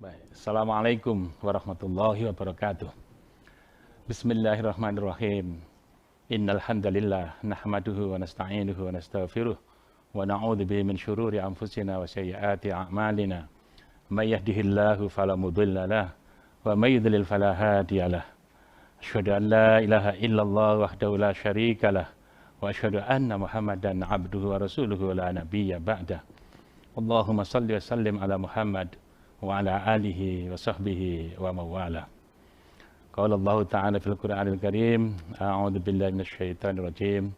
Baik. Assalamualaikum warahmatullahi wabarakatuh. Bismillahirrahmanirrahim. Innal hamdalillah nahmaduhu wa nasta'inuhu wa nastaghfiruh wa na'udzu bihi min syururi anfusina wa sayyiati a'malina. May yahdihillahu fala mudilla lahu wa may yudlil fala hadiyalah. Asyhadu an la ilaha illallah wahdahu la syarika lah wa asyhadu anna Muhammadan abduhu wa rasuluhu la nabiyya ba'dah. Allahumma shalli wa sallim ala Muhammad wa ala alihi wa sahbihi wa mawala. Qala Allah Ta'ala fil Qur'anil Karim, a'udzu billahi minasyaitonir rajim.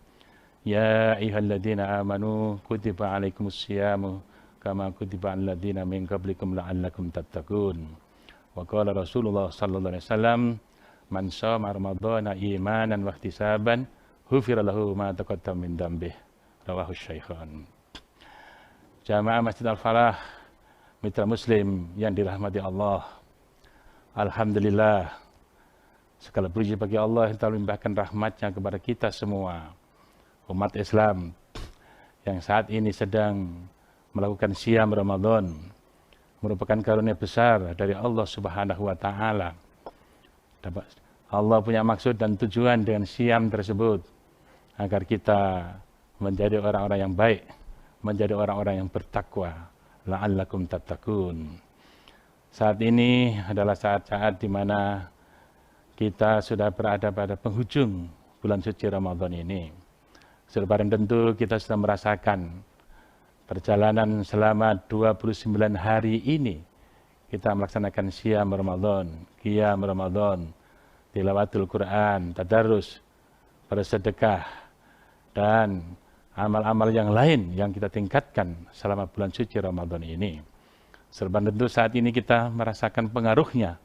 Ya ayyuhalladzina amanu kutiba 'alaikumus syiyamu kama kutiba 'alal ladzina min qablikum la'allakum tattaqun. Wa qala Rasulullah sallallahu alaihi wasallam, man shoma ramadhana imanan wa ihtisaban ghufira lahu ma taqaddama min dzambihi. Rawahu Syaikhan. Jamaah Masjid Al-Falah, mitra muslim yang dirahmati Allah. Alhamdulillah, segala puji bagi Allah yang telah melimpahkan rahmatnya kepada kita semua, umat Islam yang saat ini sedang melakukan siam Ramadan, merupakan karunia besar dari Allah Subhanahu wa Ta'ala. Allah punya maksud dan tujuan dengan siam tersebut agar kita menjadi orang-orang yang baik, menjadi orang-orang yang bertakwa, la'allakum tattaqun. Saat ini adalah saat-saat di mana kita sudah berada pada penghujung bulan suci Ramadan ini. Sudah barang tentu kita sudah merasakan perjalanan selama 29 hari ini. Kita melaksanakan siam Ramadan, qiyam Ramadan, tilawatul Quran, tadarus, bersedekah, dan amal-amal yang lain yang kita tingkatkan selama bulan suci Ramadan ini. Serba tentu saat ini kita merasakan pengaruhnya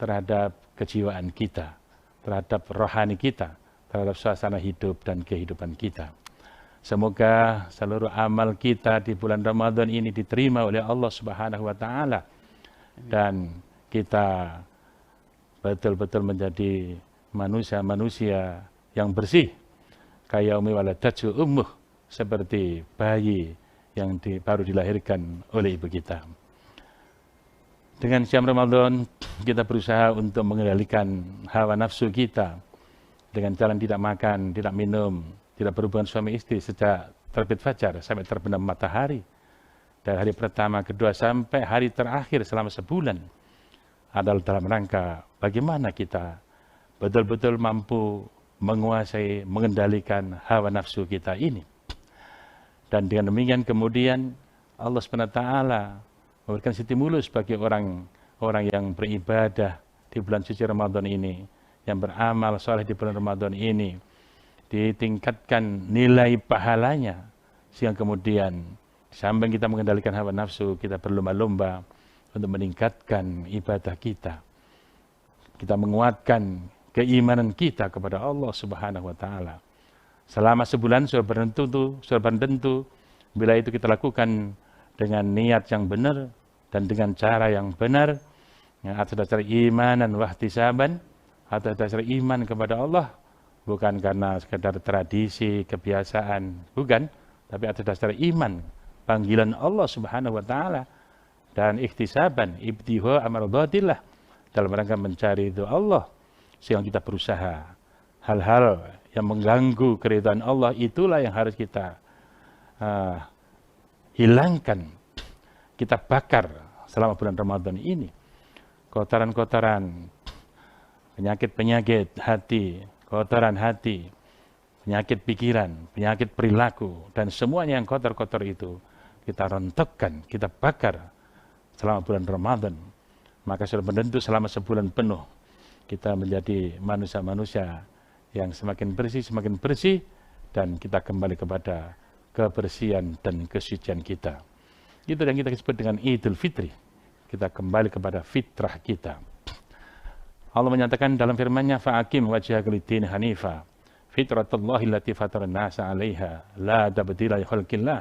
terhadap kejiwaan kita, terhadap rohani kita, terhadap suasana hidup dan kehidupan kita. Semoga seluruh amal kita di bulan Ramadan ini diterima oleh Allah Subhanahu wa Ta'ala, dan kita betul-betul menjadi manusia-manusia yang bersih, kayaumi waladatu ummuh, seperti bayi yang baru dilahirkan oleh ibu kita. Dengan siam Ramadan, kita berusaha untuk mengendalikan hawa nafsu kita dengan jalan tidak makan, tidak minum, tidak berhubungan suami istri sejak terbit fajar sampai terbenam matahari. Dari hari pertama, kedua, sampai hari terakhir selama sebulan adalah dalam rangka bagaimana kita betul-betul mampu menguasai, mengendalikan hawa nafsu kita ini. Dan dengan demikian kemudian Allah SWT memberikan stimulus bagi orang-orang yang beribadah di bulan suci Ramadan ini, yang beramal soleh di bulan Ramadan ini, ditingkatkan nilai pahalanya, sehingga kemudian sambil kita mengendalikan hawa nafsu, kita berlomba-lomba untuk meningkatkan ibadah kita. Kita menguatkan keimanan kita kepada Allah Subhanahu wa Ta'ala. Selama sebulan sudah tentu bila itu kita lakukan dengan niat yang benar dan dengan cara yang benar, atas dasar imanan wa ihtisaban, atas dasar iman kepada Allah, bukan karena sekedar tradisi, kebiasaan, bukan, tapi atas dasar iman, panggilan Allah Subhanahu wa Ta'ala, dan ihtisaban, ibtiho amardhatillah, dalam rangka mencari ridho Allah, sehingga kita berusaha hal-hal yang mengganggu keridhaan Allah itulah yang harus kita hilangkan, kita bakar selama bulan Ramadan ini. Kotoran-kotoran, penyakit-penyakit hati, kotoran hati, penyakit pikiran, penyakit perilaku, dan semuanya yang kotor-kotor itu kita rontokkan, kita bakar selama bulan Ramadan. Maka sudah tentu selama sebulan penuh kita menjadi manusia-manusia yang semakin bersih, dan kita kembali kepada kebersihan dan kesucian kita. Itu yang kita sebut dengan Idul Fitri. Kita kembali kepada fitrah kita. Allah menyatakan dalam firman-Nya, fa'akim wajhaka lid-din hanifa fitratallahi allati fataran nasa 'alaiha la tabdila li khalqillah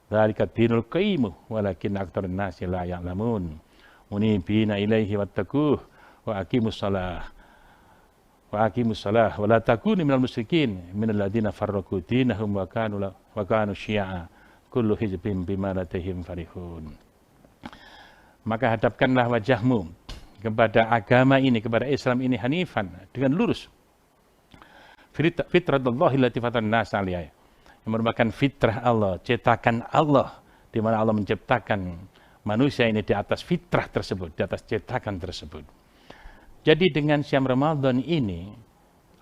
dzalika dinul qayyim walakin aktsarun nasi la ya'lamun munibina ilaihi wattaquh wa aqimus shalah wa la takunu minal musyrikin minal ladzina farraqu dinahum wa kanu syi'a kullu hizbin bima ladayhim farihun. maka hadapkanlah wajahmu kepada agama ini, kepada Islam ini hanifan, dengan lurus. Fitratullahi allati fatara an-nas 'alaiha, yang merupakan fitrah Allah, cetakan Allah, di mana Allah menciptakan manusia ini di atas fitrah tersebut, di atas cetakan tersebut. Jadi dengan Syam Ramadan ini,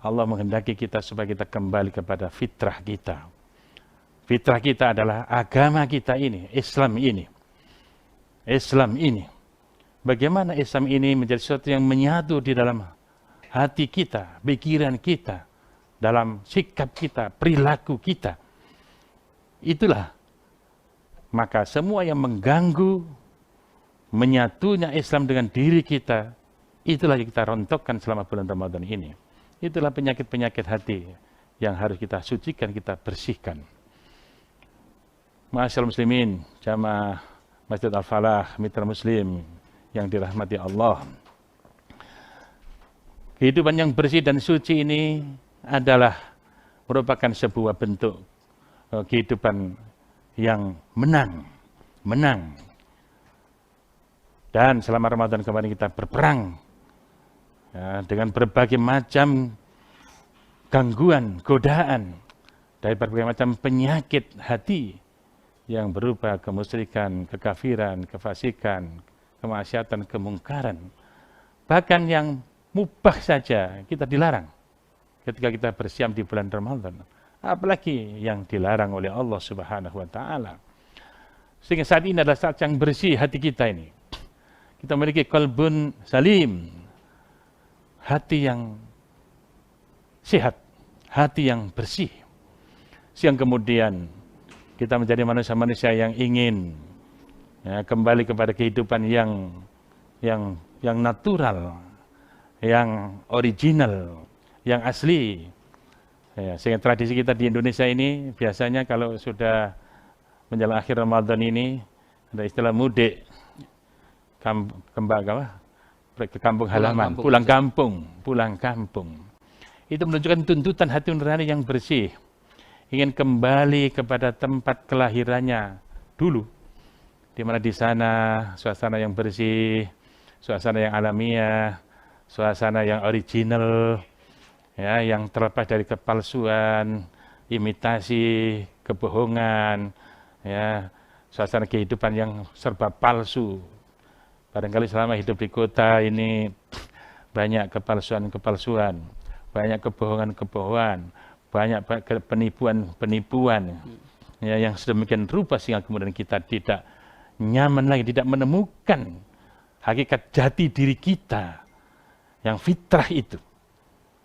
Allah menghendaki kita supaya kita kembali kepada fitrah kita. Fitrah kita adalah agama kita ini, Islam ini. Islam ini. Bagaimana Islam ini menjadi sesuatu yang menyatu di dalam hati kita, pikiran kita, dalam sikap kita, perilaku kita. Itulah. Maka semua yang mengganggu menyatunya Islam dengan diri kita, itulah yang kita rontokkan selama bulan Ramadan ini. Itulah penyakit-penyakit hati yang harus kita sucikan, kita bersihkan. Ma'asyiral muslimin, jamaah Masjid Al-Falah, mitra muslim yang dirahmati Allah. Kehidupan yang bersih dan suci ini adalah merupakan sebuah bentuk kehidupan yang menang. Dan selama Ramadan kemarin kita berperang ya, dengan berbagai macam gangguan, godaan, dari berbagai macam penyakit hati yang berupa kemusyrikan, kekafiran, kefasikan, kemaksiatan, kemungkaran. Bahkan yang mubah saja kita dilarang ketika kita bersiam di bulan Ramadan. Apalagi yang dilarang oleh Allah Subhanahu wa Ta'ala. Sehingga saat ini adalah saat yang bersih hati kita ini. Kita memiliki qalbun salim, hati yang sehat, hati yang bersih. Yang kemudian kita menjadi manusia-manusia yang ingin ya, kembali kepada kehidupan yang natural, yang original, yang asli. Ya, sehingga tradisi kita di Indonesia ini biasanya kalau sudah menjelang akhir Ramadan ini ada istilah mudik, ke kampung halaman, pulang kampung. Itu menunjukkan tuntutan hati nurani yang bersih, ingin kembali kepada tempat kelahirannya dulu, di mana di sana suasana yang bersih, suasana yang alamiah, suasana yang original, ya, yang terlepas dari kepalsuan, imitasi, kebohongan, ya, suasana kehidupan yang serba palsu. Barangkali selama hidup di kota ini banyak kepalsuan, banyak kebohongan, banyak penipuan, ya, yang sedemikian rupa sehingga kemudian kita tidak nyaman lagi, tidak menemukan hakikat jati diri kita yang fitrah itu.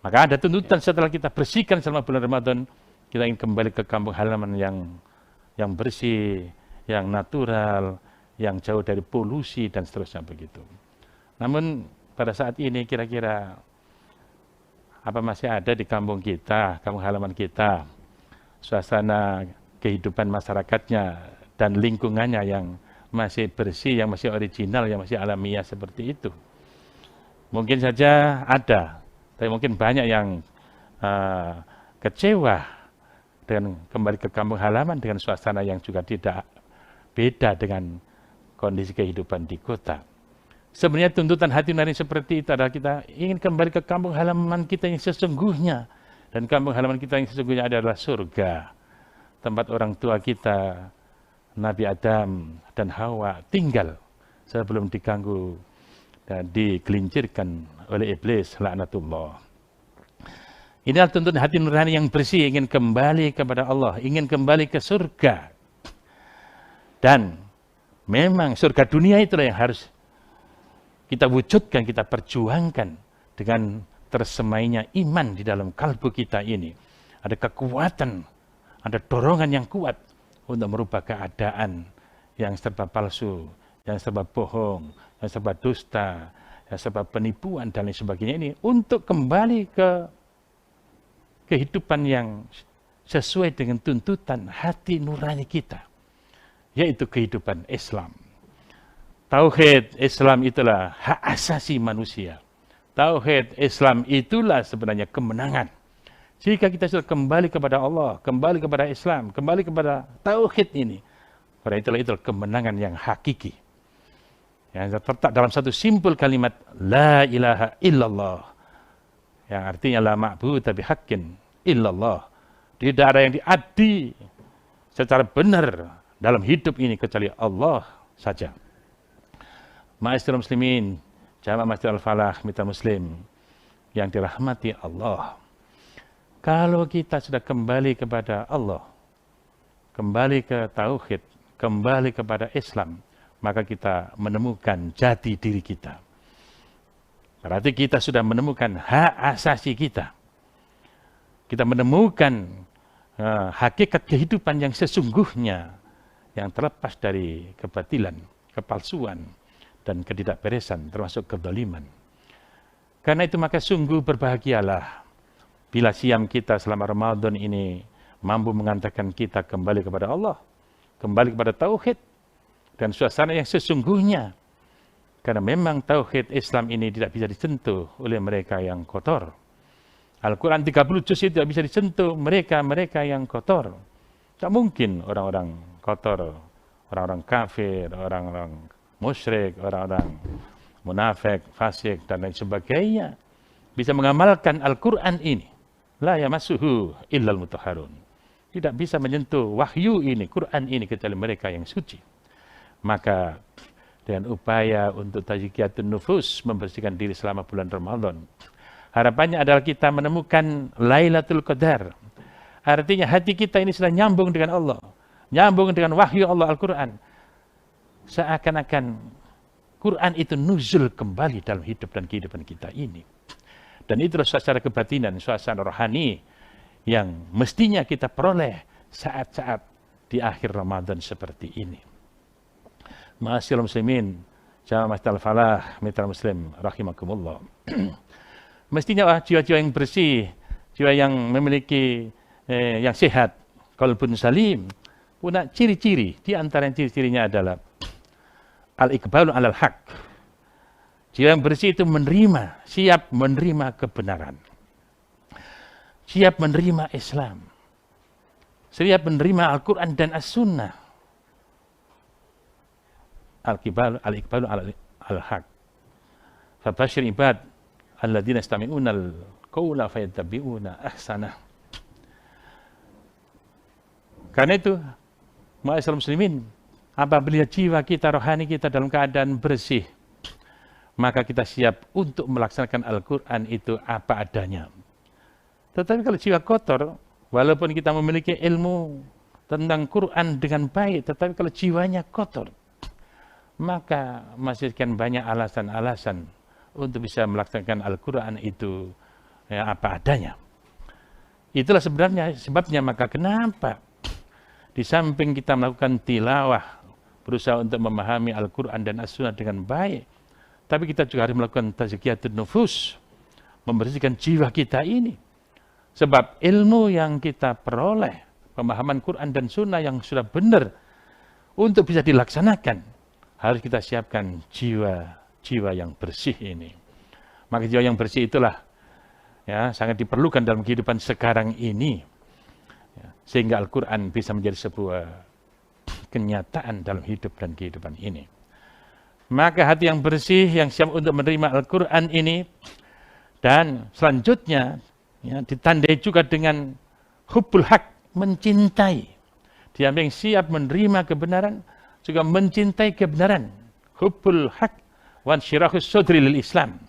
Maka ada tuntutan setelah kita bersihkan selama bulan Ramadan, kita ingin kembali ke kampung halaman yang bersih, yang natural, yang jauh dari polusi dan seterusnya begitu. Namun pada saat ini kira-kira apa masih ada di kampung kita, kampung halaman kita, suasana kehidupan masyarakatnya dan lingkungannya yang masih bersih, yang masih original, yang masih alamiah seperti itu? Mungkin saja ada, tapi mungkin banyak yang kecewa dengan kembali ke kampung halaman dengan suasana yang juga tidak beda dengan kondisi kehidupan di kota. Sebenarnya tuntutan hati nurani seperti itu adalah kita ingin kembali ke kampung halaman kita yang sesungguhnya. Dan kampung halaman kita yang sesungguhnya adalah surga. Tempat orang tua kita, Nabi Adam dan Hawa tinggal sebelum diganggu dan digelincirkan oleh iblis, laknatullah. Ini adalah tuntutan hati nurani yang bersih, ingin kembali kepada Allah, ingin kembali ke surga. Dan memang surga dunia itulah yang harus kita wujudkan, kita perjuangkan dengan tersemainya iman di dalam kalbu kita ini. Ada kekuatan, ada dorongan yang kuat untuk merubah keadaan yang serba palsu, yang serba bohong, yang serba dusta, yang serba penipuan dan lain sebagainya ini, untuk kembali ke kehidupan yang sesuai dengan tuntutan hati nurani kita, yaitu kehidupan Islam. Tauhid Islam itulah hak asasi manusia. Tauhid Islam itulah sebenarnya kemenangan. Jika kita sudah kembali kepada Allah, kembali kepada Islam, kembali kepada Tauhid ini, pada itulah kemenangan yang hakiki. yang terletak dalam satu simpul kalimat la ilaha illallah, yang artinya la ma'budu bihaqqin illallah. Tidak ada yang diabdi secara benar dalam hidup ini kecuali Allah saja. Ma'asyiral muslimin, jamaah Masjid Al-Falah Mitra Muslim yang dirahmati Allah. Kalau kita sudah kembali kepada Allah, kembali ke tauhid, kembali kepada Islam, maka kita menemukan jati diri kita. Berarti kita sudah menemukan hak asasi kita. Kita menemukan hakikat kehidupan yang sesungguhnya, yang terlepas dari kebatilan, kepalsuan, dan ketidakberesan, termasuk kezaliman. Karena itu maka sungguh berbahagialah bila siam kita selama Ramadan ini mampu mengantarkan kita kembali kepada Allah, kembali kepada tauhid, dan suasana yang sesungguhnya. Karena memang tauhid Islam ini tidak bisa disentuh oleh mereka yang kotor. Al-Quran 30 juz itu tidak bisa disentuh mereka yang kotor. Tak mungkin orang-orang kotor, orang-orang kafir, orang-orang musyrik, orang-orang munafik, fasik, dan lain sebagainya bisa mengamalkan Al-Quran ini. La yamassuhu illal mutahharun. Tidak bisa menyentuh wahyu ini, Quran ini, kecuali mereka yang suci. Maka dengan upaya untuk tazkiyatun nufus, membersihkan diri selama bulan Ramadan, harapannya adalah kita menemukan Lailatul Qadar. Artinya hati kita ini sudah nyambung dengan Allah, nyambung dengan wahyu Allah Al-Quran. Seakan-akan Quran itu nuzul kembali dalam hidup dan kehidupan kita ini. Dan itulah suasana kebatinan, suasana rohani yang mestinya kita peroleh saat-saat di akhir Ramadan seperti ini. Ma'asyiral muslimin, jamaah Masjid Al-Falah Mitra Muslim rahimakumullah. Mestinya jiwa-jiwa yang bersih, jiwa yang memiliki yang sehat, qalbun salim, punya ciri-ciri. Di antara ciri-cirinya adalah al-iqbalu alal haq. Jiwa yang bersih itu menerima, siap menerima kebenaran, siap menerima Islam, siap menerima Al-Quran dan As-Sunnah. Al-iqbalu alal haq. Fabashir ibad alladzina yastami'una al-qawla fayattabi'una ahsanah. Karena itu, ma'asyiral muslimin, apabila jiwa kita, rohani kita dalam keadaan bersih, maka kita siap untuk melaksanakan Al-Quran itu apa adanya. Tetapi kalau jiwa kotor, walaupun kita memiliki ilmu tentang Quran dengan baik, tetapi kalau jiwanya kotor, maka masih sekian banyak alasan-alasan untuk bisa melaksanakan Al-Quran itu apa adanya. Itulah sebenarnya sebabnya, maka kenapa di samping kita melakukan tilawah, berusaha untuk memahami Al-Quran dan As-Sunnah dengan baik, tapi kita juga harus melakukan tazkiyatun nufus, membersihkan jiwa kita ini. Sebab ilmu yang kita peroleh, pemahaman Quran dan Sunnah yang sudah benar, untuk bisa dilaksanakan, harus kita siapkan jiwa yang bersih ini. Maka jiwa yang bersih itulah sangat diperlukan dalam kehidupan sekarang ini. Sehingga Al-Quran bisa menjadi sebuah kenyataan dalam hidup dan kehidupan ini. Maka hati yang bersih, yang siap untuk menerima Al-Quran ini, dan selanjutnya ditandai juga dengan hubbul haq, mencintai. Dia yang siap menerima kebenaran, juga mencintai kebenaran. Hubbul haq wan syirahus sudri lil Islam.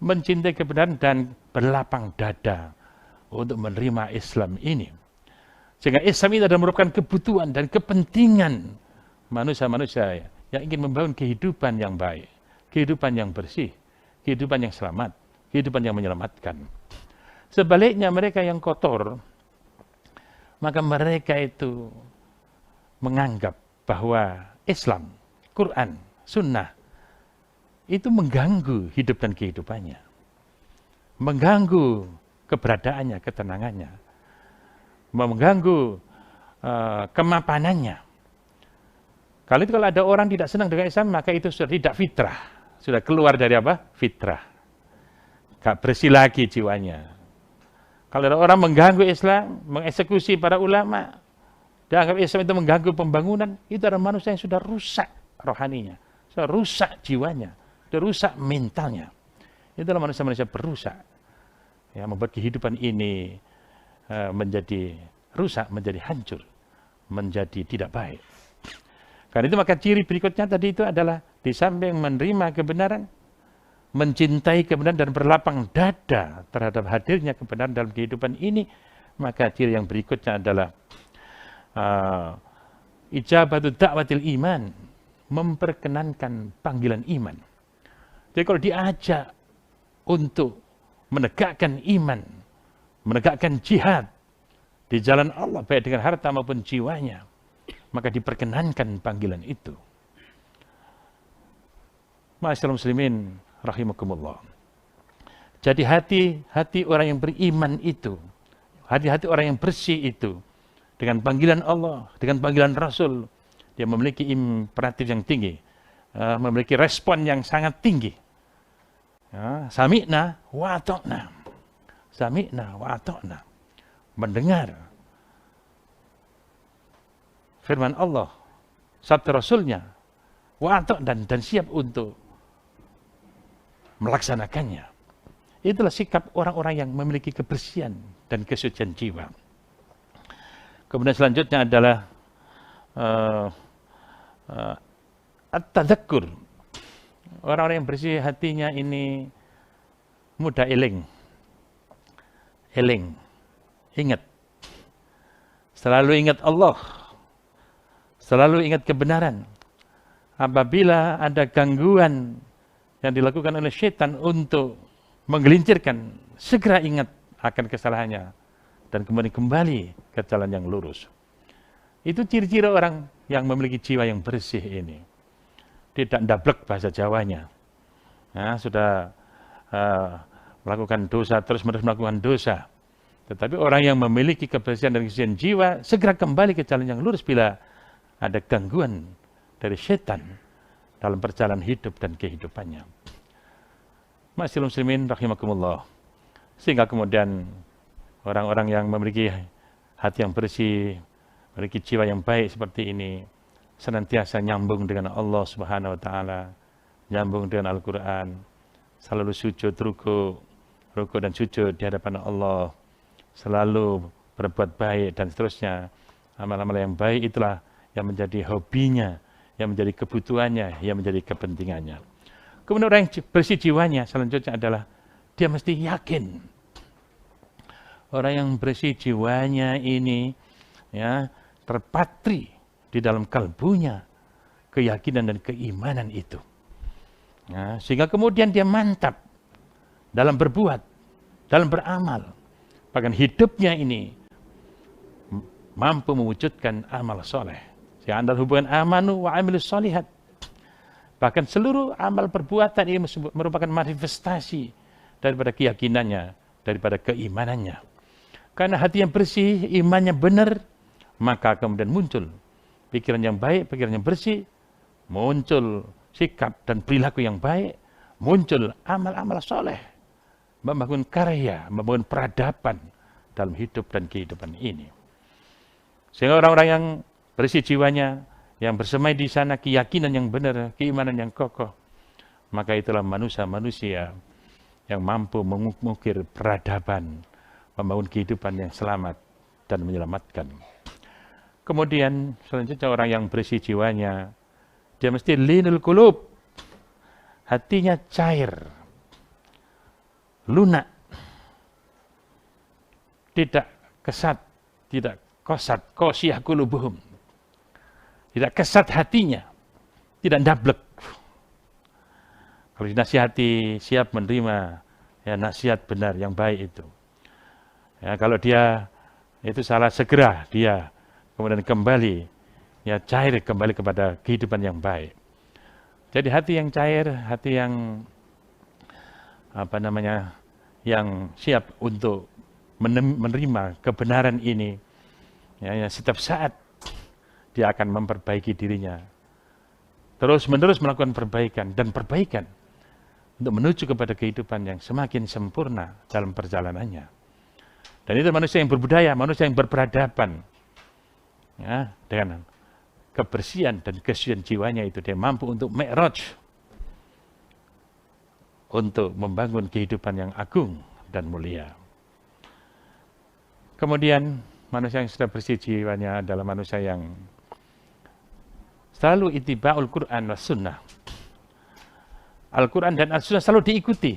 Mencintai kebenaran dan berlapang dada untuk menerima Islam ini. Sehingga Islam ini adalah merupakan kebutuhan dan kepentingan manusia-manusia yang ingin membangun kehidupan yang baik, kehidupan yang bersih, kehidupan yang selamat, kehidupan yang menyelamatkan. Sebaliknya mereka yang kotor, maka mereka itu menganggap bahwa Islam, Quran, Sunnah itu mengganggu hidup dan kehidupannya, mengganggu keberadaannya, ketenangannya, mengganggu kemapanannya. Kalau ada orang tidak senang dengan Islam, maka itu sudah tidak fitrah, sudah keluar dari apa? Fitrah. Gak bersih lagi jiwanya. Kalau ada orang mengganggu Islam, mengeksekusi para ulama, dianggap Islam itu mengganggu pembangunan, itu adalah manusia yang sudah rusak rohaninya, So, rusak jiwanya, rusak mentalnya. Itulah manusia-manusia berusak. Ya, membuat kehidupan ini menjadi rusak, menjadi hancur, menjadi tidak baik. Karena itu maka ciri berikutnya tadi itu adalah di samping menerima kebenaran, mencintai kebenaran dan berlapang dada terhadap hadirnya kebenaran dalam kehidupan ini, maka ciri yang berikutnya adalah ijabatu da'watil iman, memperkenankan panggilan iman. Jadi kalau diajak untuk menegakkan iman, menegakkan jihad di jalan Allah, baik dengan harta maupun jiwanya, maka diperkenankan panggilan itu. Ma'asyiral muslimin rahimakumullah. Jadi hati orang yang beriman itu, hati orang yang bersih itu, dengan panggilan Allah, dengan panggilan Rasul, dia memiliki imperatif yang tinggi, memiliki respon yang sangat tinggi. Sami'na wa ata'na. Sami'na wa ata'na. Mendengar firman Allah, sabda Rasulnya, wa ata'na, dan siap untuk melaksanakannya. Itulah sikap orang-orang yang memiliki kebersihan dan kesucian jiwa. Kemudian selanjutnya adalah at-tadzakur. Orang-orang yang bersih hatinya ini mudah eling, ingat. Selalu ingat Allah, selalu ingat kebenaran. Apabila ada gangguan yang dilakukan oleh syaitan untuk menggelincirkan, segera ingat akan kesalahannya dan kemudian kembali ke jalan yang lurus. Itu ciri-ciri orang yang memiliki jiwa yang bersih ini. Tidak ndablek bahasa Jawanya. Sudah melakukan dosa, terus-menerus melakukan dosa. Tetapi orang yang memiliki kebersihan dan kesucian jiwa, segera kembali ke jalan yang lurus bila ada gangguan dari setan dalam perjalanan hidup dan kehidupannya. Ma'asyiral muslimin rahimakumullah. Sehingga kemudian orang-orang yang memiliki hati yang bersih, memiliki jiwa yang baik seperti ini, senantiasa nyambung dengan Allah Subhanahu wa taala, nyambung dengan Al-Qur'an, selalu sujud, ruku dan sujud di hadapan Allah, selalu berbuat baik dan seterusnya. Amal-amal yang baik itulah yang menjadi hobinya, yang menjadi kebutuhannya, yang menjadi kepentingannya. Kemudian orang yang bersih jiwanya selanjutnya adalah dia mesti yakin. Orang yang bersih jiwanya ini terpatri di dalam kalbunya keyakinan dan keimanan itu. Sehingga kemudian dia mantap dalam berbuat, dalam beramal. Bahkan hidupnya ini mampu mewujudkan amal soleh. Sehingga anda hubungan amanu wa amilus solihat. Bahkan seluruh amal perbuatan ini merupakan manifestasi daripada keyakinannya, daripada keimanannya. Karena hati yang bersih, imannya benar, maka kemudian muncul pikiran yang baik, pikiran yang bersih, muncul sikap dan perilaku yang baik, muncul amal-amal soleh, membangun karya, membangun peradaban dalam hidup dan kehidupan ini. Sehingga orang-orang yang bersih jiwanya, yang bersemai di sana keyakinan yang benar, keimanan yang kokoh, maka itulah manusia-manusia yang mampu mengukir peradaban, membangun kehidupan yang selamat dan menyelamatkan. Kemudian selanjutnya orang yang bersih jiwanya, dia mesti linul qulub, hatinya cair, lunak, tidak kesat, tidak kosat, qasiyah qulubuhum, tidak kesat hatinya, tidak ndablek. Kalau dinasihati siap menerima nasihat benar yang baik itu. Kalau dia itu salah, segera dia kemudian kembali cair kembali kepada kehidupan yang baik. Jadi hati yang cair, hati yang yang siap untuk menerima kebenaran ini, setiap saat dia akan memperbaiki dirinya, terus-menerus melakukan perbaikan dan perbaikan untuk menuju kepada kehidupan yang semakin sempurna dalam perjalanannya. Dan itu manusia yang berbudaya, manusia yang berperadaban, dengan kebersihan dan kesucian jiwanya itu, dia mampu untuk mi'raj, untuk membangun kehidupan yang agung dan mulia. Kemudian manusia yang sudah bersih jiwanya adalah manusia yang selalu ittiba'ul Quran was sunnah. Al-Quran dan As-Sunnah selalu diikuti.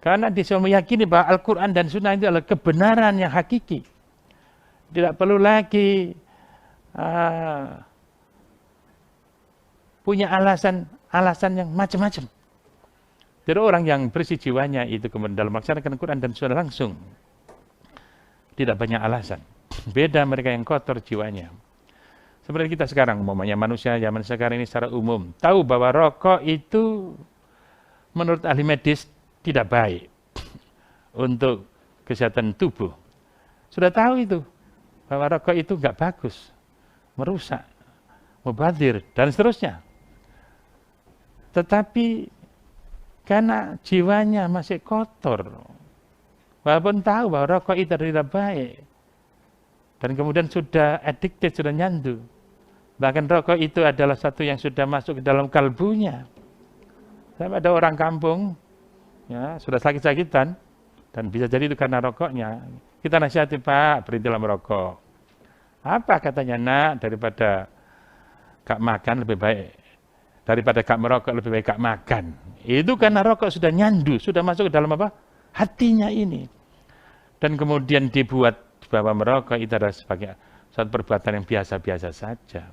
Karena dia selalu meyakini bahwa Al-Quran dan Sunnah itu adalah kebenaran yang hakiki. Tidak perlu lagi punya alasan yang macam-macam. Jadi orang yang bersih jiwanya itu kemudian dalam melaksanakan Quran dan Sunnah langsung, tidak banyak alasan. Beda mereka yang kotor jiwanya. Seperti kita sekarang, umpamanya manusia zaman sekarang ini secara umum tahu bahwa rokok itu menurut ahli medis tidak baik untuk kesehatan tubuh. Sudah tahu itu, bahwa rokok itu nggak bagus, merusak, mubadzir, dan seterusnya. Tetapi karena jiwanya masih kotor, walaupun tahu bahwa rokok itu tidak baik, dan kemudian sudah addicted, sudah nyandu. Bahkan rokok itu adalah satu yang sudah masuk ke dalam kalbunya. Sampai ada orang kampung, ya, sudah sakit-sakitan, dan bisa jadi itu karena rokoknya. Kita nasihati, Pak, berhentilah merokok. Apa katanya, nak, daripada gak makan lebih baik, daripada gak merokok lebih baik gak makan. Itu karena rokok sudah nyandu, sudah masuk ke dalam apa? Hatinya ini. Dan kemudian dibuat bahwa merokok itu adalah sebagai suatu perbuatan yang biasa-biasa saja.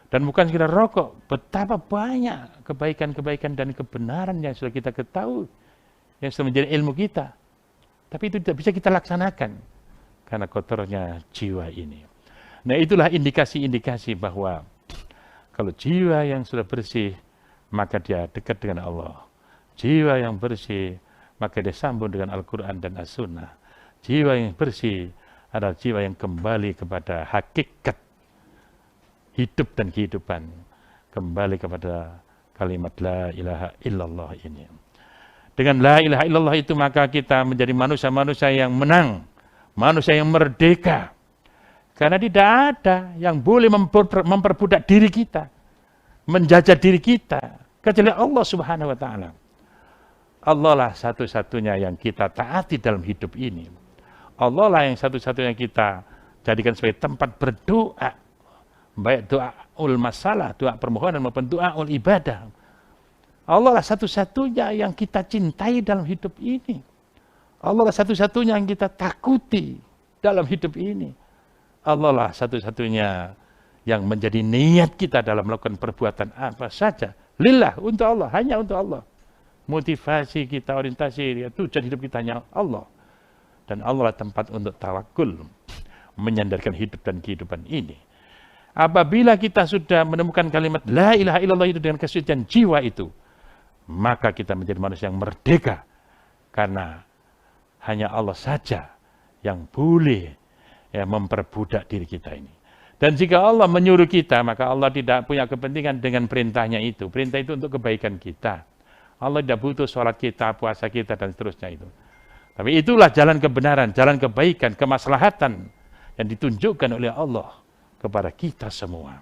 Dan bukan sekedar rokok, betapa banyak kebaikan-kebaikan dan kebenaran yang sudah kita ketahui, yang sudah menjadi ilmu kita. Tapi itu tidak bisa kita laksanakan karena kotornya jiwa ini. Nah, itulah indikasi-indikasi bahwa kalau jiwa yang sudah bersih, maka dia dekat dengan Allah. Jiwa yang bersih, maka dia sambung dengan Al-Quran dan As-Sunnah. Jiwa yang bersih adalah jiwa yang kembali kepada hakikat hidup dan kehidupan, kembali kepada kalimat la ilaha illallah ini. Dengan la ilaha illallah itu maka kita menjadi manusia-manusia yang menang, manusia yang merdeka. Karena tidak ada yang boleh memperbudak diri kita, menjajah diri kita, kecuali Allah Subhanahu wa taala. Allah lah satu-satunya yang kita taati dalam hidup ini. Allah lah yang satu-satunya kita jadikan sebagai tempat berdoa. Baik doa ul masalah, doa permohonan maupun doa ul ibadah. Allah lah satu-satunya yang kita cintai dalam hidup ini. Allah lah satu-satunya yang kita takuti dalam hidup ini. Allah lah satu-satunya yang menjadi niat kita dalam melakukan perbuatan apa saja. Lillah, untuk Allah, hanya untuk Allah. Motivasi kita, orientasi, tujuan hidup kita hanya Allah. Dan Allah lah tempat untuk tawakul, menyandarkan hidup dan kehidupan ini. Apabila kita sudah menemukan kalimat la ilaha illallah itu dengan kesucian jiwa itu, maka kita menjadi manusia yang merdeka. Karena hanya Allah saja yang boleh memperbudak diri kita ini. Dan jika Allah menyuruh kita, maka Allah tidak punya kepentingan dengan perintahnya itu. Perintah itu untuk kebaikan kita. Allah tidak butuh sholat kita, puasa kita, dan seterusnya itu. Tapi itulah jalan kebenaran, jalan kebaikan, kemaslahatan yang ditunjukkan oleh Allah kepada kita semua.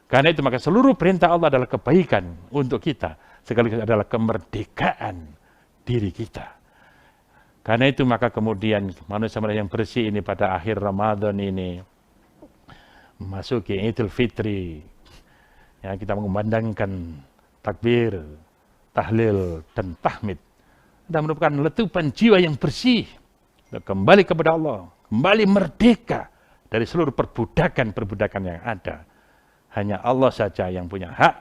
Karena itu maka seluruh perintah Allah adalah kebaikan untuk kita, sekaligus adalah kemerdekaan diri kita. Karena itu maka kemudian manusia-manusia yang bersih ini pada akhir Ramadan ini memasuki Idul Fitri, ya, kita mengumandangkan takbir, tahlil, dan tahmid, dan merupakan letupan jiwa yang bersih, kembali kepada Allah, kembali merdeka dari seluruh perbudakan-perbudakan yang ada. Hanya Allah saja yang punya hak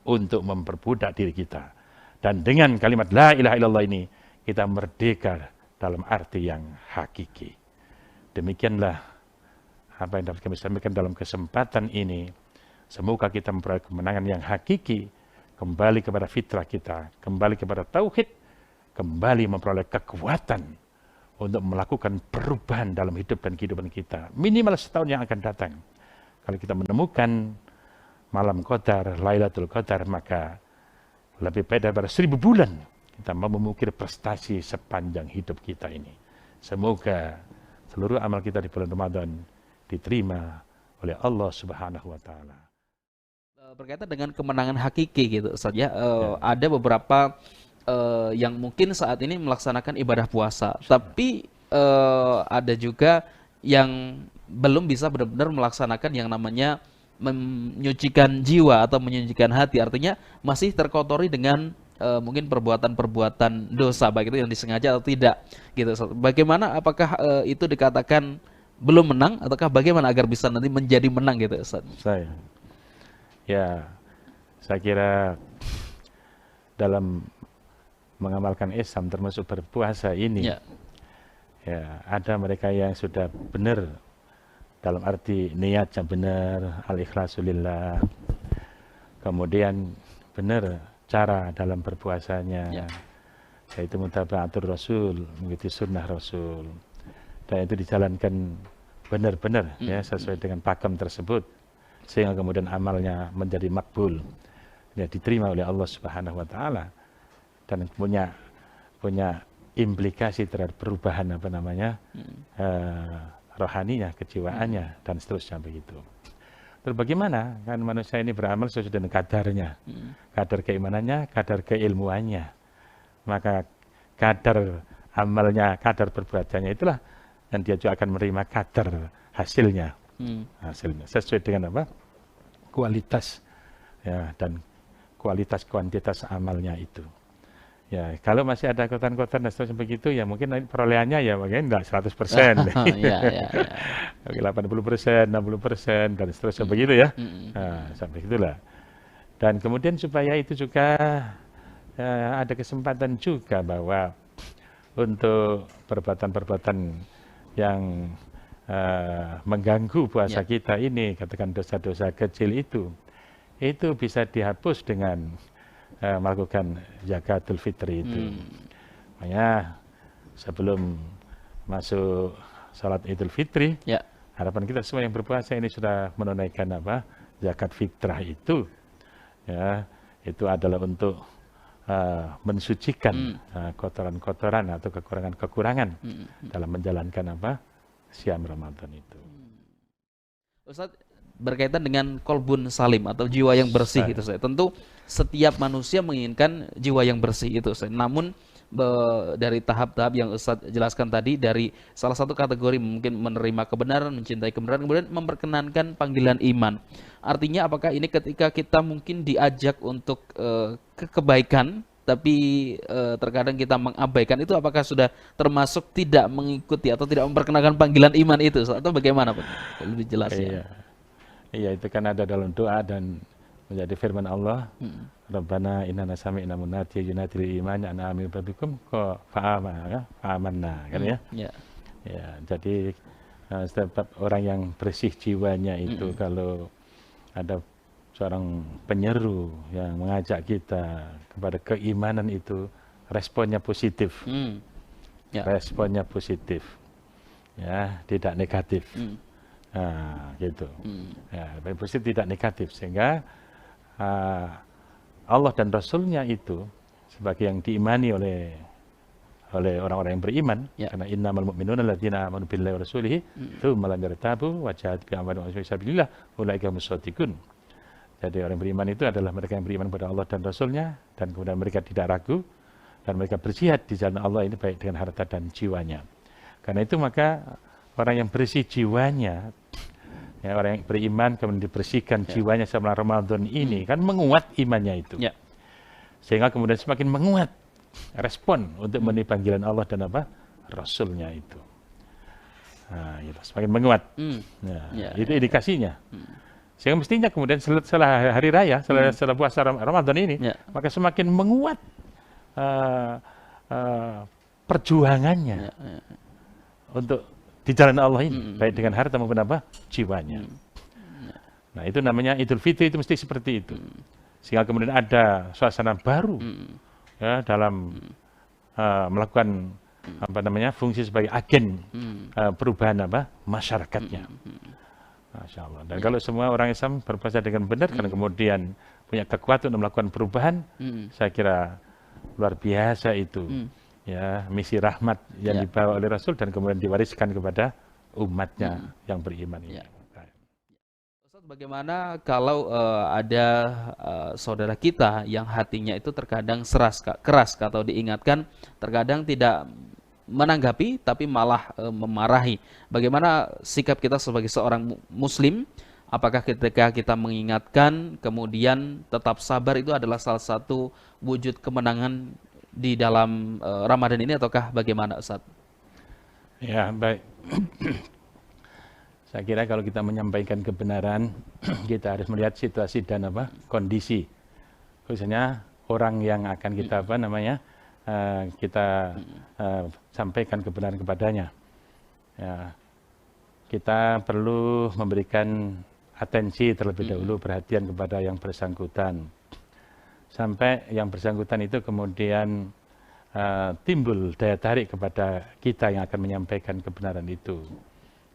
untuk memperbudak diri kita. Dan dengan kalimat la ilaha illallah ini, kita merdeka dalam arti yang hakiki. Demikianlah apa yang dapat kami sampaikan dalam kesempatan ini. Semoga kita memperoleh kemenangan yang hakiki, kembali kepada fitrah kita, kembali kepada tauhid, kembali memperoleh kekuatan untuk melakukan perubahan dalam hidup dan kehidupan kita. Minimal setahun yang akan datang. Kalau kita menemukan malam Qadar, Lailatul Qadar, maka lebih baik daripada 1000 bulan kita mau mengukir prestasi sepanjang hidup kita ini. Semoga seluruh amal kita di bulan Ramadan diterima oleh Allah Subhanahu wa taala. Berkaitan dengan kemenangan hakiki gitu saja, Ya, ada beberapa yang mungkin saat ini melaksanakan ibadah puasa, insyaallah. tapi ada juga yang belum bisa benar-benar melaksanakan yang namanya menyucikan jiwa atau menyucikan hati, artinya masih terkotori dengan mungkin perbuatan-perbuatan dosa, baik itu yang disengaja atau tidak gitu. Bagaimana, apakah itu dikatakan belum menang, ataukah bagaimana agar bisa nanti menjadi menang gitu Ustaz? Saya ya saya kira dalam mengamalkan Islam termasuk berpuasa ini, Ya, ya ada mereka yang sudah benar dalam arti niatnya benar, al-ikhlasu lillah, kemudian benar cara dalam berpuasanya, ya. yaitu mutaba'atur Rasul, mengikuti sunnah Rasul, dan itu dijalankan benar-benar ya sesuai dengan pakem tersebut, sehingga kemudian amalnya menjadi makbul, ya diterima oleh Allah Subhanahu wa taala, dan punya implikasi terhadap perubahan apa namanya rohaninya, kejiwaannya, dan seterusnya begitu. Terus bagaimana kan manusia ini beramal sesuai dengan kadarnya, kadar keimanannya, kadar keilmuannya, maka kadar amalnya, kadar perbuatannya itulah dan dia juga akan menerima kadar hasilnya, hasilnya sesuai dengan apa kualitas ya dan kualitas kuantitas amalnya itu. Ya, kalau masih ada kotoran-kotoran dan seterusnya begitu, ya mungkin perolehannya ya mungkin enggak 100%. Ya, ya, ya. Oke, 80%, 60%, dan seterusnya begitu ya. Nah, sampai itulah. Dan kemudian supaya itu juga ada kesempatan juga bahwa untuk perbuatan-perbuatan yang mengganggu puasa Ya. kita ini, katakan dosa-dosa kecil itu bisa dihapus dengan melakukan zakatul fitri itu. Makanya sebelum masuk salat Idul Fitri, Ya. harapan kita semua yang berpuasa ini sudah menunaikan apa zakat fitrah itu, ya itu adalah untuk mensucikan kotoran-kotoran atau kekurangan-kekurangan dalam menjalankan apa siam Ramadan itu. Ustadz, berkaitan dengan kolbun salim atau jiwa yang bersih itu saya. Tentu setiap manusia menginginkan jiwa yang bersih itu saya. Namun dari tahap-tahap yang Ustadz jelaskan tadi, dari salah satu kategori mungkin menerima kebenaran, mencintai kebenaran, kemudian memperkenankan panggilan iman. Artinya apakah ini ketika kita mungkin diajak untuk kebaikan, tapi terkadang kita mengabaikan itu, apakah sudah termasuk tidak mengikuti atau tidak memperkenalkan panggilan iman itu, atau bagaimana Pak? Lebih jelas ya. Iya, iya itu kan ada dalam doa dan menjadi firman Allah, Rabbana innana sami'na munadiyan yunadi lil iman an aminu bikum fa'amanna kan ya. Ya. Ya, jadi setiap orang yang bersih jiwanya itu kalau ada seorang penyeru yang mengajak kita kepada keimanan itu, responnya positif. Ya. Responnya positif. Ya, tidak negatif. Nah, gitu. Ya, positif tidak negatif, sehingga Allah dan Rasulnya itu sebagai yang diimani oleh orang-orang yang beriman, karena innamal mu'minuna alladzina amanu billahi wa rasulihi tsumma lam yartabu wa jahadu bi amwalihim wa sabilillah ulaika humus shadiqun. Jadi orang beriman itu adalah mereka yang beriman kepada Allah dan Rasulnya, dan kemudian mereka tidak ragu dan mereka berjihad di jalan Allah ini baik dengan harta dan jiwanya. Karena itu maka orang yang bersih jiwanya, ya, orang yang beriman kemudian dibersihkan jiwanya selama Ramadan ini kan menguat imannya itu, sehingga kemudian semakin menguat respon untuk memenuhi panggilan Allah dan apa Rasulnya itu. Nah, gitu, semakin menguat. Itu indikasinya. Sehingga mestinya kemudian setelah hari raya, setelah puasa Ramadan ini, maka semakin menguat perjuangannya untuk di jalan Allah ini, baik dengan harta maupun apa jiwanya. Nah, itu namanya Idul Fitri, itu mesti seperti itu. Sehingga kemudian ada suasana baru ya dalam melakukan apa namanya fungsi sebagai agen perubahan apa masyarakatnya. Masya Allah. Dan kalau semua orang Islam berpuasa dengan benar, karena kemudian punya kekuatan untuk melakukan perubahan, saya kira luar biasa itu. Ya, misi rahmat yang dibawa oleh Rasul dan kemudian diwariskan kepada umatnya yang beriman ini. Ustaz, bagaimana kalau ada saudara kita yang hatinya itu terkadang keras atau diingatkan, terkadang tidak menanggapi tapi malah memarahi. Bagaimana sikap kita sebagai seorang muslim? Apakah ketika kita mengingatkan kemudian tetap sabar itu adalah salah satu wujud kemenangan di dalam Ramadan ini ataukah bagaimana, Ustaz? Ya, baik. Saya kira kalau kita menyampaikan kebenaran, kita harus melihat situasi dan kondisi. Khususnya orang yang akan kita sampaikan kebenaran kepadanya. Ya, kita perlu memberikan atensi terlebih dahulu, perhatian kepada yang bersangkutan. Sampai yang bersangkutan itu kemudian timbul daya tarik kepada kita yang akan menyampaikan kebenaran itu.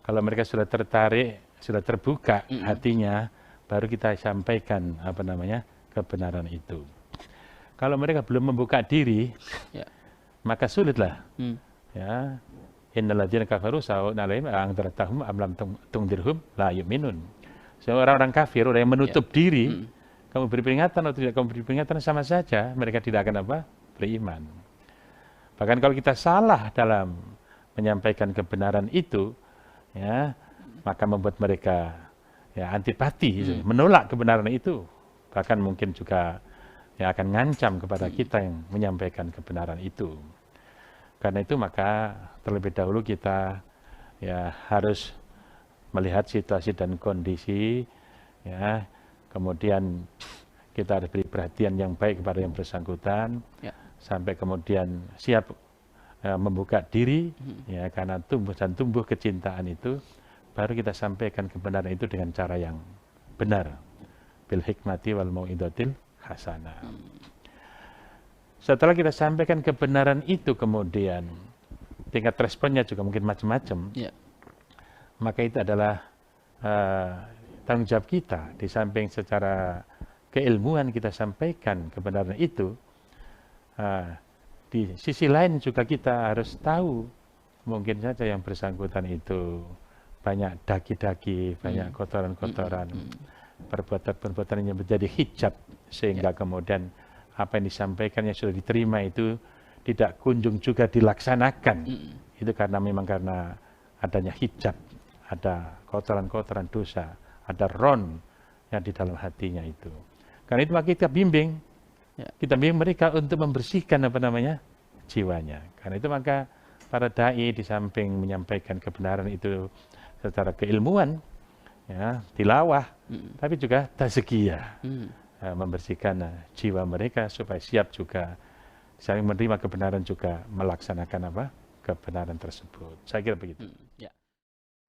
Kalau mereka sudah tertarik, sudah terbuka hatinya, baru kita sampaikan kebenaran itu. Kalau mereka belum membuka diri, maka sulitlah. Ya, innalladzina kafaru sawa'un 'alaihim a'anzartahum am lam tunzirhum la yu'minun. Orang-orang kafir, orang yang menutup diri, kamu beri peringatan atau tidak kamu beri peringatan sama saja, mereka tidak akan beriman. Bahkan kalau kita salah dalam menyampaikan kebenaran itu, ya, maka membuat mereka antipati, menolak kebenaran itu, bahkan mungkin juga akan ngancam kepada kita yang menyampaikan kebenaran itu. Karena itu maka terlebih dahulu kita harus melihat situasi dan kondisi, kemudian kita harus beri perhatian yang baik kepada yang bersangkutan, sampai kemudian siap membuka diri, karena tumbuh kecintaan itu, baru kita sampaikan kebenaran itu dengan cara yang benar, bil hikmati wal mau'izatil hasanah. Setelah kita sampaikan kebenaran itu, kemudian tingkat responnya juga mungkin macam-macam. Maka itu adalah tanggung jawab kita. Di samping secara keilmuan kita sampaikan kebenaran itu, di sisi lain juga kita harus tahu, mungkin saja yang bersangkutan itu banyak daki-daki, banyak kotoran-kotoran, perbuatan-perbuatan yang menjadi hijab, sehingga kemudian apa yang disampaikan yang sudah diterima itu tidak kunjung juga dilaksanakan. Itu karena adanya hijab, ada kotoran-kotoran dosa, ada ron yang di dalam hatinya itu. Karena itu maka kita bimbing, mereka untuk membersihkan jiwanya. Karena itu maka para dai di samping menyampaikan kebenaran itu secara keilmuan, tilawah, tapi juga tazkiyah, membersihkan jiwa mereka supaya siap juga saling menerima kebenaran, juga melaksanakan kebenaran tersebut. Saya kira begitu.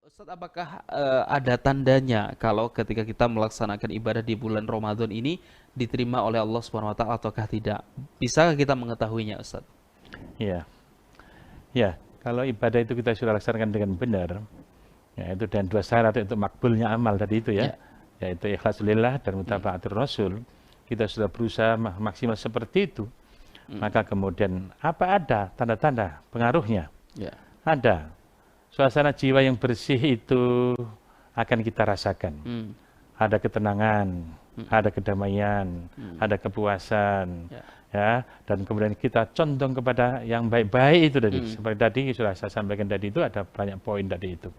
Ustaz, apakah ada tandanya kalau ketika kita melaksanakan ibadah di bulan Ramadan ini diterima oleh Allah Subhanahu wa taala ataukah tidak? Bisa kita mengetahuinya, Ustaz? Iya. Ya, kalau ibadah itu kita sudah laksanakan dengan benar, itu dan dua syarat untuk makbulnya amal tadi itu yaitu ikhlas lillah dan mutaba'atur rasul. Kita sudah berusaha maksimal seperti itu. Maka kemudian apa ada tanda-tanda pengaruhnya? Ada. Suasana jiwa yang bersih itu akan kita rasakan. Ada ketenangan, ada kedamaian, ada kepuasan, dan kemudian kita condong kepada yang baik-baik itu tadi. Seperti tadi sudah saya sampaikan tadi, itu ada banyak poin tadi itu.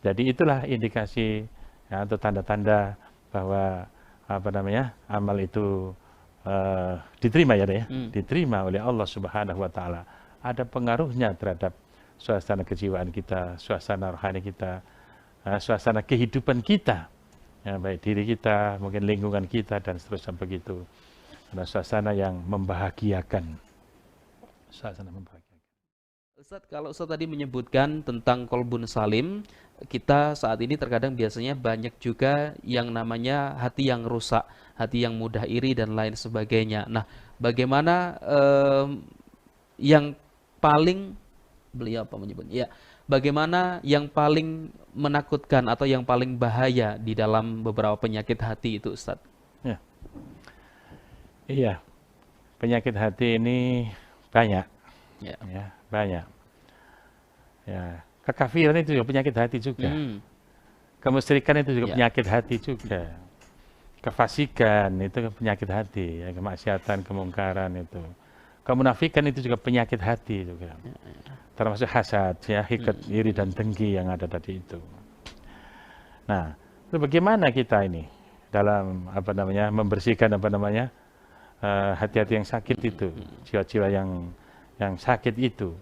Jadi itulah indikasi atau tanda-tanda bahwa amal itu diterima diterima oleh Allah Subhanahu wa taala. Ada pengaruhnya terhadap suasana kejiwaan kita, suasana rohani kita, suasana kehidupan kita, baik diri kita, mungkin lingkungan kita, dan seterusnya begitu. Ada suasana yang membahagiakan. Suasana membahagiakan. Ustaz, kalau Ustaz tadi menyebutkan tentang kolbun salim, kita saat ini terkadang biasanya banyak juga yang namanya hati yang rusak, hati yang mudah iri dan lain sebagainya. Nah, bagaimana yang paling beliau menyebutnya? Bagaimana yang paling menakutkan atau yang paling bahaya di dalam beberapa penyakit hati itu, Ustaz? Iya, penyakit hati ini banyak, banyak. Kekafiran itu juga penyakit hati juga. Kemusyrikan itu juga Ya. penyakit hati juga. Kefasikan itu penyakit hati, ya, kemaksiatan, kemungkaran itu. Kemunafikan itu juga penyakit hati juga. Termasuk hasad, ya, hikad, iri dan dengki yang ada tadi itu. Nah, itu bagaimana kita ini dalam membersihkan hati-hati yang sakit itu, jiwa-jiwa yang sakit itu.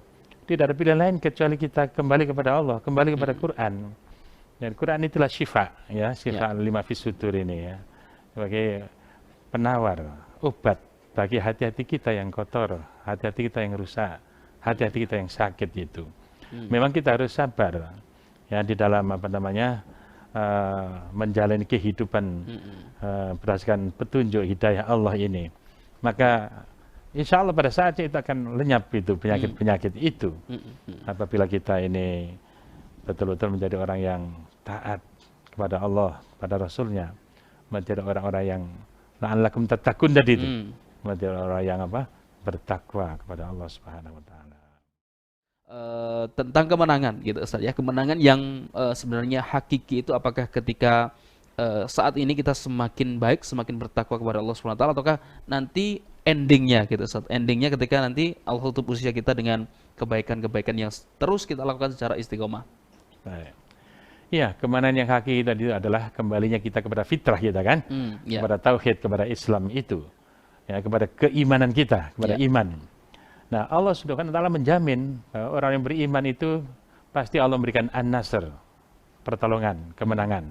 Tidak ada pilihan lain kecuali kita kembali kepada Allah, kembali kepada Quran. Dan Quran itulah syifa, ya, syifa lima fis sudur ini, ya, sebagai penawar, obat bagi hati-hati kita yang kotor, hati-hati kita yang rusak, hati-hati kita yang sakit itu. Memang kita harus sabar, ya, di dalam menjalani kehidupan berdasarkan petunjuk hidayah Allah ini. Maka insya Allah pada saatnya itu akan lenyap itu penyakit-penyakit itu. Apabila kita ini betul-betul menjadi orang yang taat kepada Allah, pada Rasulnya, menjadi orang-orang yang la'allakum tattaqun tadi itu, menjadi orang yang bertakwa kepada Allah Subhanahu wa taala. Tentang kemenangan gitu Ustaz ya. Kemenangan yang sebenarnya hakiki itu apakah ketika saat ini kita semakin baik, semakin bertakwa kepada Allah Subhanahu wa taala, ataukah nanti endingnya gitu Ustaz. Endingnya ketika nanti Allah tutup usia kita dengan kebaikan-kebaikan yang terus kita lakukan secara istiqomah. Baik. Ya, kemenangan yang hakiki tadi adalah kembalinya kita kepada fitrah kita kan, kepada tauhid, kepada Islam itu, ya, kepada keimanan kita, kepada iman. Nah, Allah Subhanahu wa taala menjamin bahwa orang yang beriman itu pasti Allah memberikan an-nasr, pertolongan, kemenangan.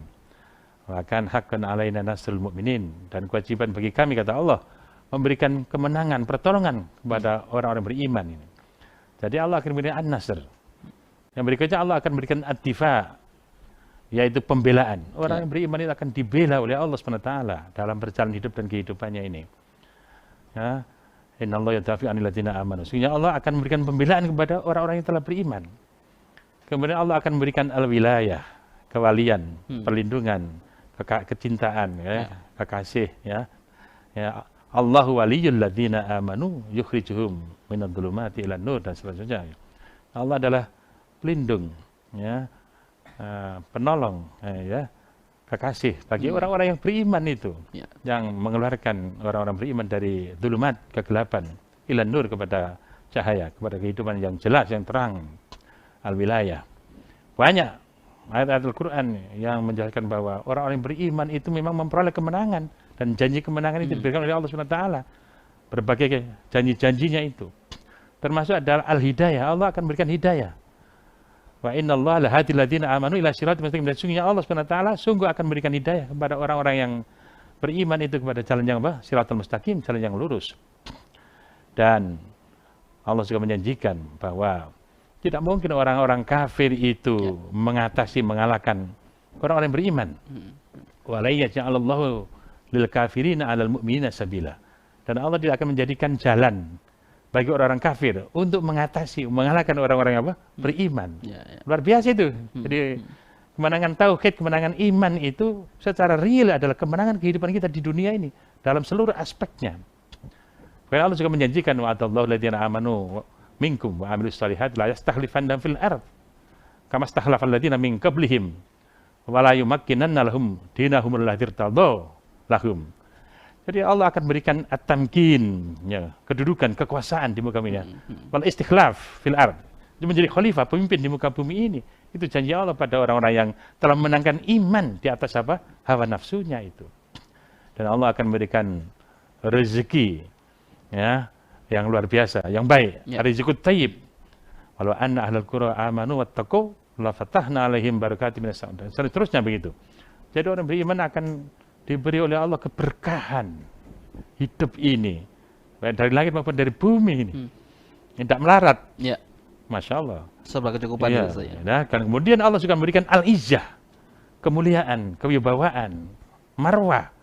Bahkan haqqan alaina nasrul mu'minin, dan kewajiban bagi kami, kata Allah, memberikan kemenangan, pertolongan kepada orang-orang beriman ini. Jadi Allah akan memberikan an-nasr. Yang berikutnya Allah akan memberikan ad-difa, yaitu pembelaan. Orang yang beriman itu akan dibela oleh Allah SWT dalam berjalan hidup dan kehidupannya ini. Ya, innallaha yadafi'u 'anil ladzina amanu. Sehingga Allah akan memberikan pembelaan kepada orang-orang yang telah beriman. Kemudian Allah akan memberikan al-wilayah, kewalian, perlindungan, kecintaan, ya, kekasih, ya. Ya, Allahu waliyul ladzina amanu yukhrijuhum minadh-dhulumati ilan nur, dan seterusnya. Allah adalah pelindung, ya, penolong, ya, kekasih bagi orang-orang yang beriman itu, yang mengeluarkan orang-orang beriman dari dhulumat, kegelapan, ilan nur, kepada cahaya, kepada kehidupan yang jelas, yang terang, al-wilayah. Banyak ayat-ayat Al-Quran yang menjelaskan bahwa orang-orang yang beriman itu memang memperoleh kemenangan, dan janji kemenangan itu diberikan oleh Allah SWT. Berbagai janji-janjinya itu, termasuk adalah al-hidayah. Allah akan berikan hidayah. Wa innallaha lahadil ladzina amanu ila siratal mustaqim. Dan sungguhnya Allah SWT sungguh akan memberikan hidayah kepada orang-orang yang beriman itu kepada jalan yang siratal mustaqim, jalan yang lurus. Dan Allah juga menjanjikan bahwa tidak mungkin orang-orang kafir itu mengalahkan orang-orang yang beriman. Wa la yaj'alallahu lil kafirina 'alal mu'minina sabila. Dan Allah tidak akan menjadikan jalan bagi orang-orang kafir untuk mengalahkan orang-orang yang beriman. Luar biasa itu. Jadi kemenangan tauhid, kemenangan iman itu secara real adalah kemenangan kehidupan kita di dunia ini dalam seluruh aspeknya. Karena Allah juga menjanjikan wa'adallahu alladziina amanu minkum wa 'amilus shalihat la yastakhlifannahum fil ardh kama stakhlafal ladziina min qablihim wa la yumakkinanna lahum dinahum alladzi irtadha lahum. Jadi Allah akan berikan at-tamkin, ya, kedudukan, kekuasaan di muka bumi ini. Wal istikhlaf fil ard, itu menjadi khalifah, pemimpin di muka bumi ini. Itu janji Allah pada orang-orang yang telah menangkan iman di atas hawa nafsunya itu. Dan Allah akan memberikan rezeki, ya, yang luar biasa, yang baik, rezeki thayyib. Walau anna ahlal qura amanu wattaqu la fatahna 'alaihim barakatim minas samaa'i. Dan seterusnya begitu. Jadi orang beriman akan diberi oleh Allah keberkahan hidup ini, baik dari langit maupun dari bumi ini. Tidak melarat. Masya Allah. Serba kecukupan. Nah, dan kemudian Allah juga memberikan al-izzah, kemuliaan, kewibawaan, marwah.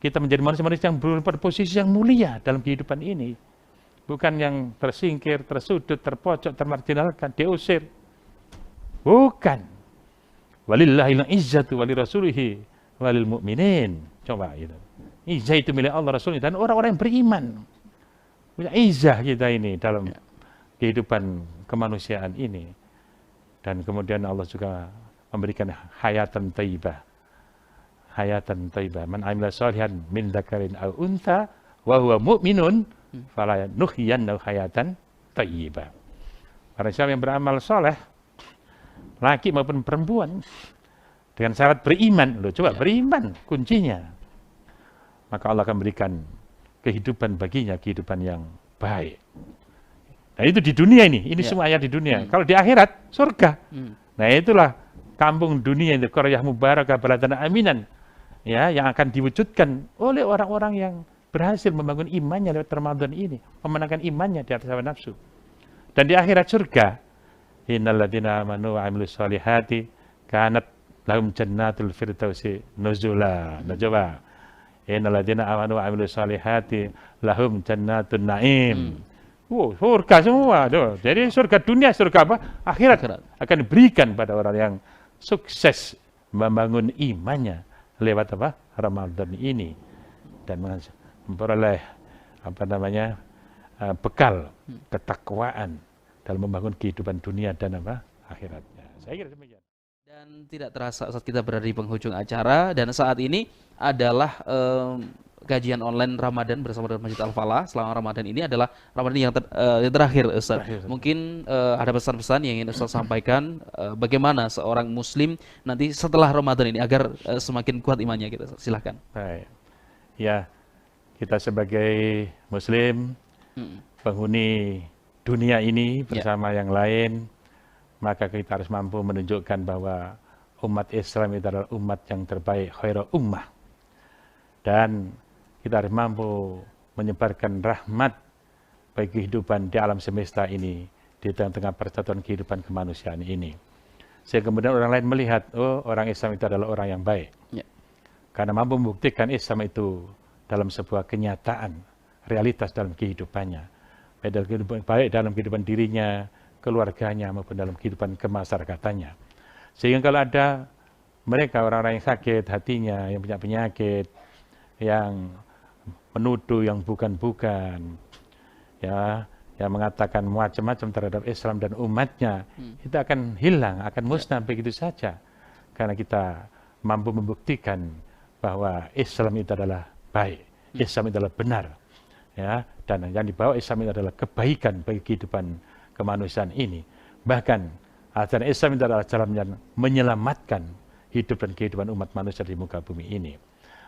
Kita menjadi manusia-manusia yang berada pada posisi yang mulia dalam kehidupan ini. Bukan yang tersingkir, tersudut, terpojok, termarginalkan, diusir. Bukan. Walillahil izzatu wali rasulihi walil mu'minin. Coba gitu. Izzah itu milik Allah, Rasulnya, dan orang-orang yang beriman. Punya izzah kita ini dalam kehidupan kemanusiaan ini. Dan kemudian Allah juga memberikan hayatan thayyibah. Hayatan thayyibah. Man 'amila shalihan min dzakarin aw untha wa huwa mu'minun fala nuhyiyannahu hayatan thayyibah. Para siapa yang beramal soleh, laki maupun perempuan, dengan syarat beriman, loh coba beriman kuncinya, maka Allah akan berikan kehidupan baginya, kehidupan yang baik. Nah itu di dunia ini semua ayat di dunia. Kalau di akhirat, surga. Nah itulah kampung dunia itu, qaryah mubarakah balatan aminan, ya, yang akan diwujudkan oleh orang-orang yang berhasil membangun imannya lewat Ramadan ini, memenangkan imannya di atas hawa nafsu. Dan di akhirat surga, innal ladzina amanu wa 'amilus sholihati kanat lahum jannatul firdausi nuzula. Nah coba, innal ladzina amanu wa 'amilus sholihati lahum jannatun naim. Surga semua tuh. Jadi surga dunia, surga apa? Akhirat akan diberikan pada orang yang sukses membangun imannya lewat apa? Ramadan ini, dan memperoleh bekal ketakwaan dalam membangun kehidupan dunia dan akhiratnya. Saya kira demikian. Dan tidak terasa saat kita berada di penghujung acara, dan saat ini adalah kajian online Ramadan bersama dengan Masjid Al-Falah. Selama Ramadan ini adalah Ramadan yang terakhir, Ustaz. Mungkin ada pesan-pesan yang ingin Ustaz sampaikan, bagaimana seorang muslim nanti setelah Ramadan ini agar semakin kuat imannya kita. Silahkan. Baik. Ya, kita sebagai muslim, penghuni dunia ini bersama yang lain, maka kita harus mampu menunjukkan bahwa umat Islam itu adalah umat yang terbaik, khairul ummah. Dan kita harus mampu menyebarkan rahmat bagi kehidupan di alam semesta ini, di tengah-tengah persatuan kehidupan kemanusiaan ini. Sehingga kemudian orang lain melihat, oh orang Islam itu adalah orang yang baik. Karena mampu membuktikan Islam itu dalam sebuah kenyataan, realitas dalam kehidupannya. Baik dalam kehidupan dirinya, keluarganya, maupun dalam kehidupan kemasyarakatannya. Sehingga kalau ada mereka, orang-orang yang sakit hatinya, yang punya penyakit, yang menuduh yang bukan-bukan, ya, yang mengatakan macam-macam terhadap Islam dan umatnya, itu akan hilang, akan musnah begitu saja. Karena kita mampu membuktikan bahwa Islam itu adalah baik, Islam itu adalah benar, ya, dan yang dibawa Islam itu adalah kebaikan bagi kehidupan kemanusiaan ini. Bahkan ajaran Islam itu adalah jalan yang menyelamatkan hidup dan kehidupan umat manusia di muka bumi ini.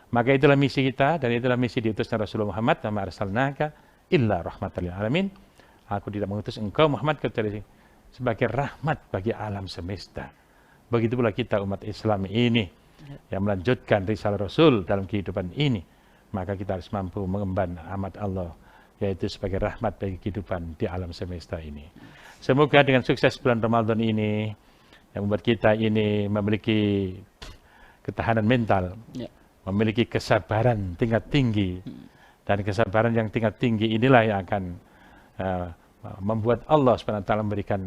Maka itulah misi kita, dan itulah misi diutusnya Rasulullah Muhammad, wa ma arsalnaka illa rahmatan lil alamin. Aku tidak mengutus engkau Muhammad kecuali sebagai rahmat bagi alam semesta. Begitu pula kita umat Islam ini yang melanjutkan risalah Rasul dalam kehidupan ini, maka kita harus mampu mengemban amat Allah, yaitu sebagai rahmat bagi kehidupan di alam semesta ini. Semoga dengan sukses bulan Ramadan ini yang membuat kita ini memiliki ketahanan mental, memiliki kesabaran tingkat tinggi, dan kesabaran yang tingkat tinggi inilah yang akan membuat Allah SWT memberikan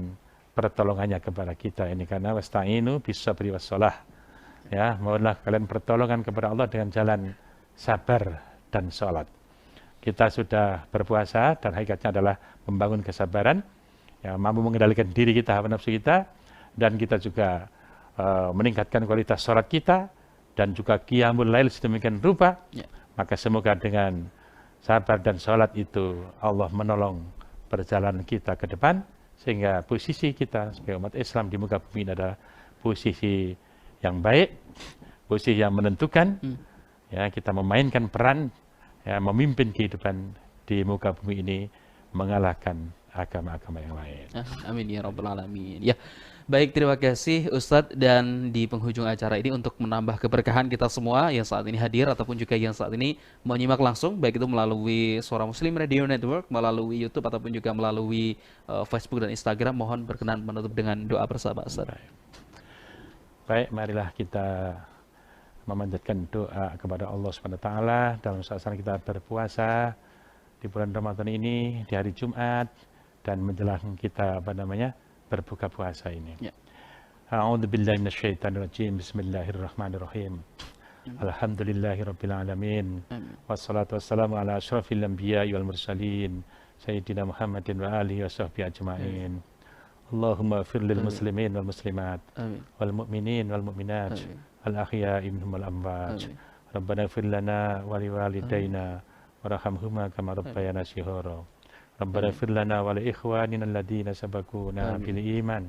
pertolongannya kepada kita ini. Karena wasta'inu bis-sabri was-shalah, ya, mohonlah kalian pertolongan kepada Allah dengan jalan sabar dan sholat. Kita sudah berpuasa dan hakikatnya adalah membangun kesabaran, ya, mampu mengendalikan diri kita, hawa nafsu kita, dan kita juga meningkatkan kualitas sholat kita, dan juga qiyamul lail sedemikian rupa. Maka semoga dengan sabar dan sholat itu Allah menolong perjalanan kita ke depan, sehingga posisi kita sebagai umat Islam di muka bumi ini adalah posisi yang baik, posisi yang menentukan, ya, kita memainkan peran, ya, memimpin kehidupan di muka bumi ini, mengalahkan agama-agama yang lain. Amin ya rabbal alamin. Ya. Baik, terima kasih Ustadz, dan di penghujung acara ini untuk menambah keberkahan kita semua yang saat ini hadir ataupun juga yang saat ini menyimak langsung, baik itu melalui Suara Muslim Radio Network, melalui YouTube ataupun juga melalui Facebook dan Instagram, mohon berkenan menutup dengan doa bersama Ustadz. Baik, marilah kita memanjatkan doa kepada Allah SWT dalam saat kita berpuasa di bulan Ramadan ini, di hari Jumat, dan menjelang kita berbuka puasa ini. A'udzu billahi minasyaitonir rajim. Bismillahirrahmanirrahim. Alhamdulillahirabbil alamin. Wassalatu wassalamu ala asyrafil anbiya'i wal mursalin sayyidina Muhammadin wa alihi washabbihi ajmain. Allahumma ighfir lil Amin. muslimin wal muslimat Amin. wal mu'minin wal mu'minat Amin. al ahya'i minhum wal amwat. Amin. Rabbana ighfir lana wa liwalidayna warhamhuma kama rabbayana shighara. Rabbana ighfir lana wa li ikhwanina alladhina sabaquna Amin. bil iman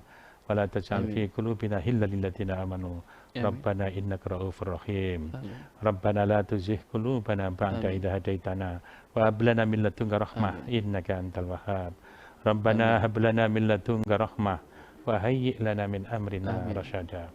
wa la taj'al Amin. fi qulubina ghillan lil ladzina amanu. Amin. Rabbana innaka ra'ufur rahim. Amin. Rabbana la tuzigh qulubana ba'da Amin. idh hadaitana wa hab lana min ladunka rahmah innaka antal wahhab. Rabbana hab lana min ladunka rahmah wa hayyi' lana min amrina Amin. rasyada.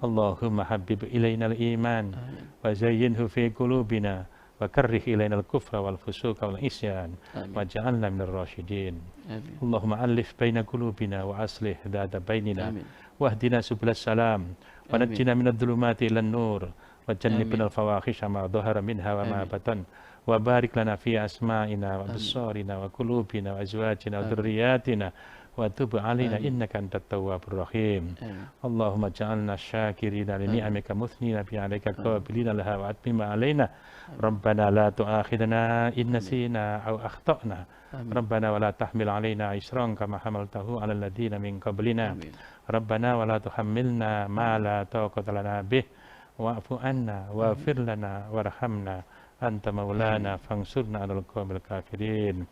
Allahumma habib ilaina al-iman Amin. wa zayyinhu fi qulubina wa karrih ilaina al-kufra wal fusuqa wal isyan Amin. waj'alna minal rasyidin. Amin. Allahumma alif baina qulubina wa aslih dhata bainina Amin. wahdina subulas salam wa Amin. najjina minadh dhulumati ilan nur wa jannibna Amin. al-fawahisha ma dhahara minha wa ma Amin. batan wa barik lana fi asma'ina wa Amin. absarina wa qulubina wa azwajina wa Amin. dhurriyyatina wa tub alaina Amin. innaka antat tawwabur rahim. Amin. Allahumma ja'alna syakirina li ni'amika muthnina bi 'alaika qabilina laha wa atmima alaina. Rabbana la tu'akhidna in nasina aw akhtana. Amin. Rabbana wa la tahmil alaina isran kama hamaltahu 'alal ladzina min qablina. Amin. Rabbana wa la tuhammilna ma la taqata lana bih wa'fu 'anna waghfir lana warhamna anta maulana fansurna 'alal qaumil kafirin.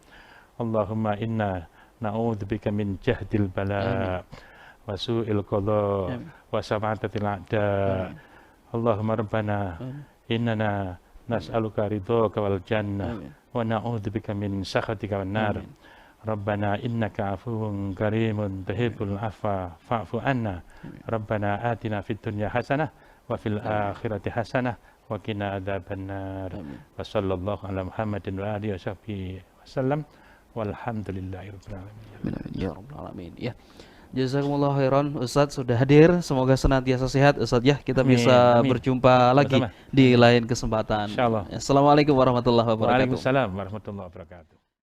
Allahumma inna na'udzubika min jahdil bala wa su'il qada Amin. wa sam'atatil a'da. Allahumma rabbana Amin. innana nas'aluka ridhaka wal jannah Amin. wa na'udzubika min sakhatika wan nar. Amin. Rabbana innaka afuwun karimun tuhibbul afwa fa'fu anna. Rabbana atina fid dunya hasanah wa fil akhirati hasanah wa qina adzabannar. Amin. Wa sallallahu ala Muhammadin wa alihi washabbihi wasallam walhamdulillahi rabbil alamin. Amin, amin. Ya Rabbal Alamin. Ya. Jazakumullah khairan Ustadz sudah hadir. Semoga senantiasa sehat Ustadz ya. Kita Amin, bisa amin. berjumpa lagi Sama-sama. di lain kesempatan. Insyaallah. Assalamualaikum warahmatullahi wabarakatuh. Waalaikumsalam warahmatullahi wabarakatuh.